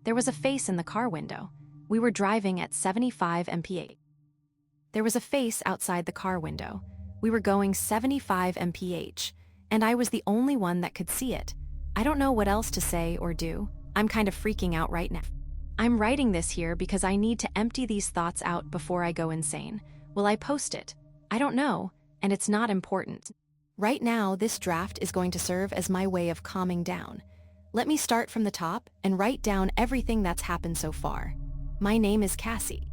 There was a face in the car window. We were driving at 75 mph. There was a face outside the car window. We were going 75 mph, and I was the only one that could see it. I don't know what else to say or do. I'm kind of freaking out right now. I'm writing this here because I need to empty these thoughts out before I go insane. Will I post it? I don't know, and it's not important. Right now, this draft is going to serve as my way of calming down. Let me start from the top and write down everything that's happened so far. My name is Cassie.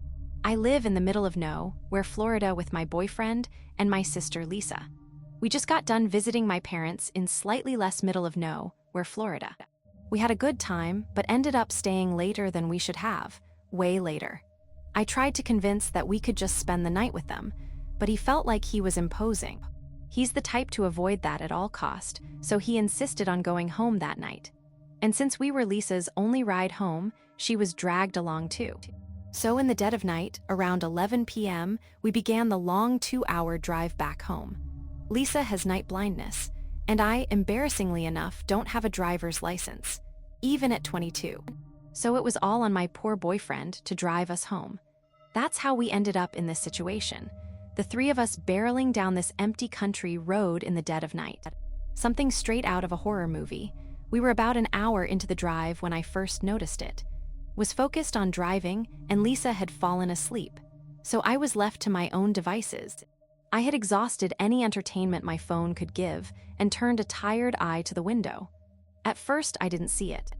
I live in the middle of nowhere, Florida, with my boyfriend and my sister Lisa. We just got done visiting my parents in slightly less middle of nowhere, Florida. We had a good time, but ended up staying later than we should have, way later. I tried to convince that we could just spend the night with them, but he felt like he was imposing. He's the type to avoid that at all cost, so he insisted on going home that night. And since we were Lisa's only ride home, she was dragged along too. So in the dead of night, around 11 p.m., we began the long 2-hour drive back home. Lisa has night blindness, and I, embarrassingly enough, don't have a driver's license, even at 22. So it was all on my poor boyfriend to drive us home. That's how we ended up in this situation. The three of us barreling down this empty country road in the dead of night. Something straight out of a horror movie. We were about an hour into the drive when I first noticed it. Was focused on driving, and Lisa had fallen asleep. So I was left to my own devices. I had exhausted any entertainment my phone could give and turned a tired eye to the window. At first, I didn't see it.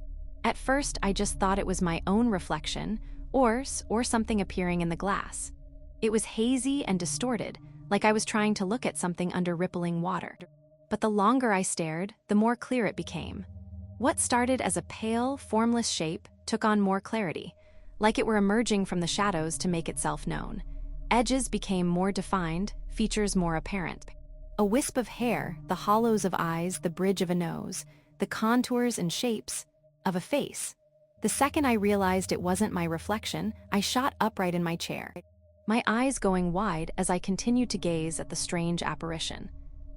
At first, I just thought it was my own reflection or something appearing in the glass. It was hazy and distorted, like I was trying to look at something under rippling water. But the longer I stared, the more clear it became. What started as a pale, formless shape took on more clarity, like it were emerging from the shadows to make itself known. Edges became more defined, features more apparent. A wisp of hair, the hollows of eyes, the bridge of a nose, the contours and shapes of a face. The second I realized it wasn't my reflection, I shot upright in my chair, my eyes going wide as I continued to gaze at the strange apparition.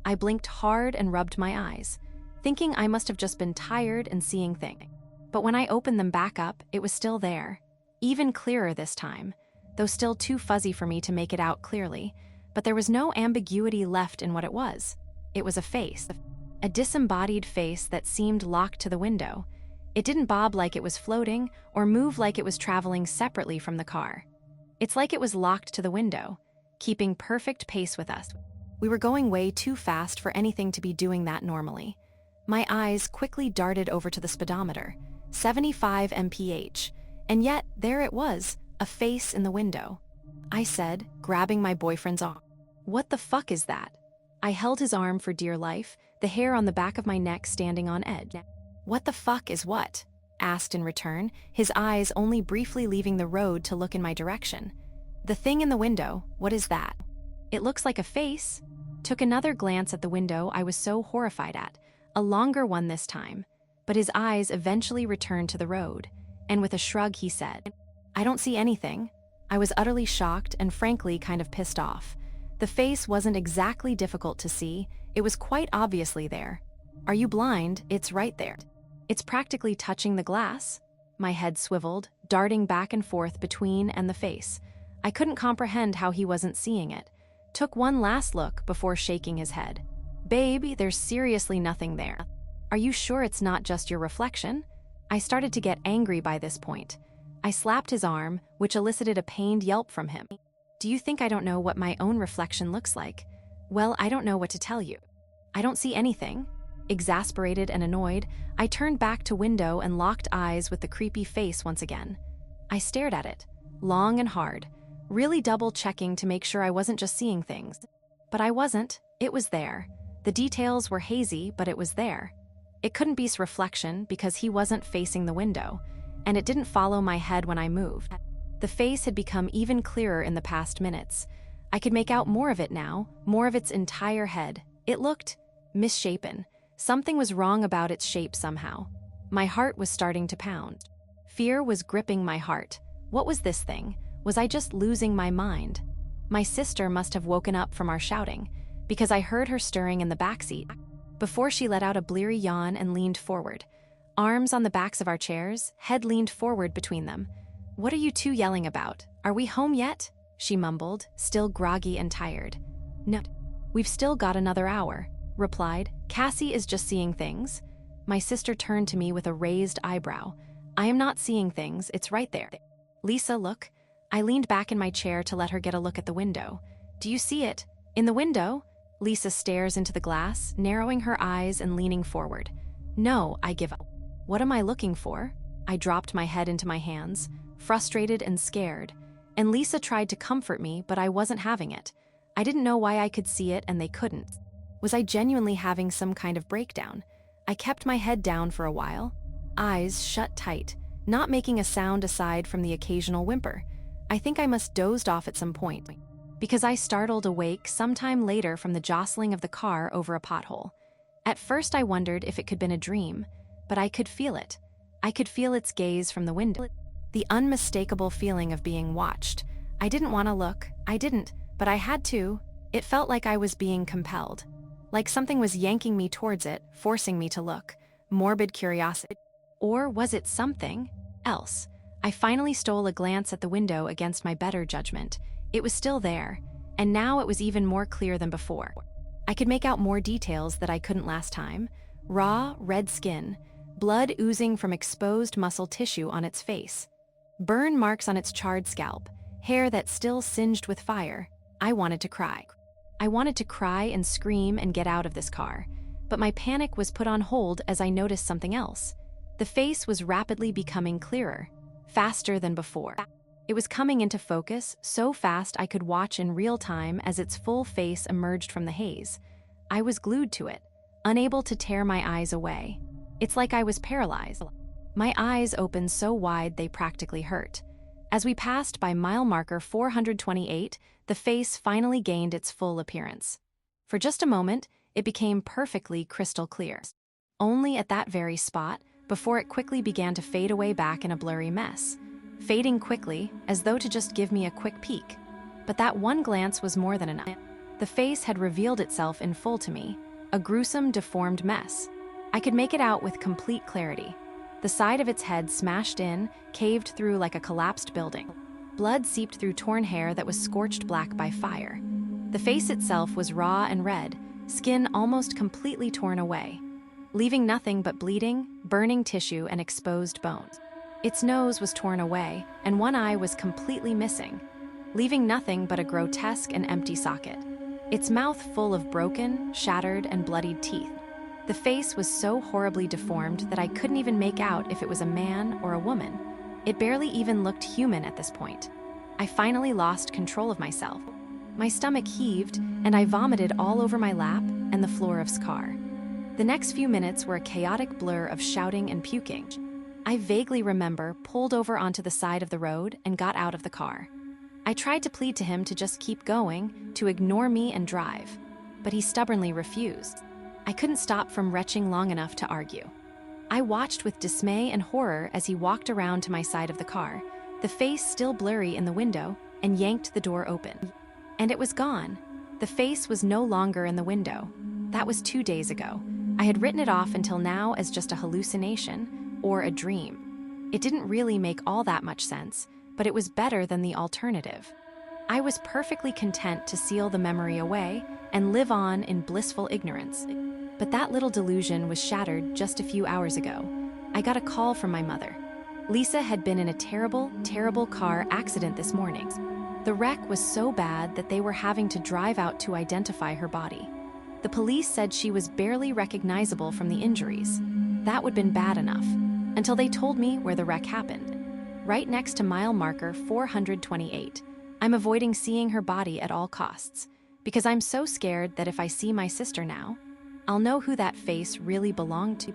I blinked hard and rubbed my eyes, thinking I must have just been tired and seeing things. But when I opened them back up, it was still there, even clearer this time, though still too fuzzy for me to make it out clearly. But there was no ambiguity left in what it was. It was a face, a disembodied face that seemed locked to the window. It didn't bob like it was floating or move like it was traveling separately from the car. It's like it was locked to the window, keeping perfect pace with us. We were going way too fast for anything to be doing that normally. My eyes quickly darted over to the speedometer, 75 mph, and yet there it was, a face in the window. I said, grabbing my boyfriend's arm. "What the fuck is that?" I held his arm for dear life, the hair on the back of my neck standing on edge. "What the fuck is what?" asked in return, his eyes only briefly leaving the road to look in my direction. "The thing in the window, what is that?" "It looks like a face." Took another glance at the window I was so horrified at, a longer one this time, but his eyes eventually returned to the road, and with a shrug he said, "I don't see anything." I was utterly shocked and frankly kind of pissed off. The face wasn't exactly difficult to see, it was quite obviously there. "Are you blind? It's right there. It's practically touching the glass." My head swiveled, darting back and forth between and the face. I couldn't comprehend how he wasn't seeing it. Took one last look before shaking his head. "Babe, there's seriously nothing there. Are you sure it's not just your reflection?" I started to get angry by this point. I slapped his arm, which elicited a pained yelp from him. "Do you think I don't know what my own reflection looks like?" "Well, I don't know what to tell you. I don't see anything." Exasperated and annoyed, I turned back to window and locked eyes with the creepy face once again. I stared at it, long and hard, really double-checking to make sure I wasn't just seeing things. But I wasn't. It was there. The details were hazy, but it was there. It couldn't be his reflection because he wasn't facing the window, and it didn't follow my head when I moved. The face had become even clearer in the past minutes. I could make out more of it now, more of its entire head. It looked misshapen. Something was wrong about its shape somehow. My heart was starting to pound. Fear was gripping my heart. What was this thing? Was I just losing my mind? My sister must have woken up from our shouting, because I heard her stirring in the backseat. Before she let out a bleary yawn and leaned forward, Arms on the backs of our chairs, head leaned forward between them. "What are you two yelling about? Are we home yet?" she mumbled, still groggy and tired. "No, we've still got another hour," replied. "Cassie is just seeing things." My sister turned to me with a raised eyebrow. "I am not seeing things, it's right there." "Lisa, look." I leaned back in my chair to let her get a look at the window. "Do you see it? In the window?" Lisa stares into the glass, narrowing her eyes and leaning forward. "No," I give up. "What am I looking for?" I dropped my head into my hands, frustrated and scared. And Lisa tried to comfort me, but I wasn't having it. I didn't know why I could see it and they couldn't. Was I genuinely having some kind of breakdown? I kept my head down for a while, eyes shut tight, not making a sound aside from the occasional whimper. I think I must dozed off at some point, because I startled awake sometime later from the jostling of the car over a pothole. At first I wondered if it could have been a dream, but I could feel it. I could feel its gaze from the window. The unmistakable feeling of being watched. I didn't want to look, but I had to. It felt like I was being compelled. Like something was yanking me towards it, forcing me to look. Morbid curiosity. Or was it something else? I finally stole a glance at the window against my better judgment. It was still there, and now it was even more clear than before. I could make out more details that I couldn't last time. Raw, red skin, blood oozing from exposed muscle tissue on its face, burn marks on its charred scalp, hair that still singed with fire. I wanted to cry. I wanted to cry and scream and get out of this car, but my panic was put on hold as I noticed something else. The face was rapidly becoming clearer, faster than before. It was coming into focus so fast I could watch in real time as its full face emerged from the haze. I was glued to it, unable to tear my eyes away. It's like I was paralyzed. My eyes opened so wide they practically hurt. As we passed by mile marker 428, the face finally gained its full appearance. For just a moment, it became perfectly crystal clear. Only at that very spot, before it quickly began to fade away back in a blurry mess. Fading quickly, as though to just give me a quick peek. But that one glance was more than enough. The face had revealed itself in full to me, a gruesome, deformed mess. I could make it out with complete clarity. The side of its head smashed in, caved through like a collapsed building. Blood seeped through torn hair that was scorched black by fire. The face itself was raw and red, skin almost completely torn away, leaving nothing but bleeding, burning tissue and exposed bones. Its nose was torn away, and one eye was completely missing, leaving nothing but a grotesque and empty socket. Its mouth full of broken, shattered, and bloodied teeth. The face was so horribly deformed that I couldn't even make out if it was a man or a woman. It barely even looked human at this point. I finally lost control of myself. My stomach heaved, and I vomited all over my lap and the floor of the car. The next few minutes were a chaotic blur of shouting and puking. I vaguely remember pulled over onto the side of the road and got out of the car. I tried to plead to him to just keep going, to ignore me and drive, but he stubbornly refused. I couldn't stop from retching long enough to argue. I watched with dismay and horror as he walked around to my side of the car, the face still blurry in the window, and yanked the door open. And it was gone. The face was no longer in the window. That was 2 days ago. I had written it off until now as just a hallucination, or a dream. It didn't really make all that much sense, but it was better than the alternative. I was perfectly content to seal the memory away and live on in blissful ignorance. But that little delusion was shattered just a few hours ago. I got a call from my mother. Lisa had been in a terrible, terrible car accident this morning. The wreck was so bad that they were having to drive out to identify her body. The police said she was barely recognizable from the injuries. That would have been bad enough, until they told me where the wreck happened. Right next to mile marker 428. I'm avoiding seeing her body at all costs, because I'm so scared that if I see my sister now, I'll know who that face really belonged to.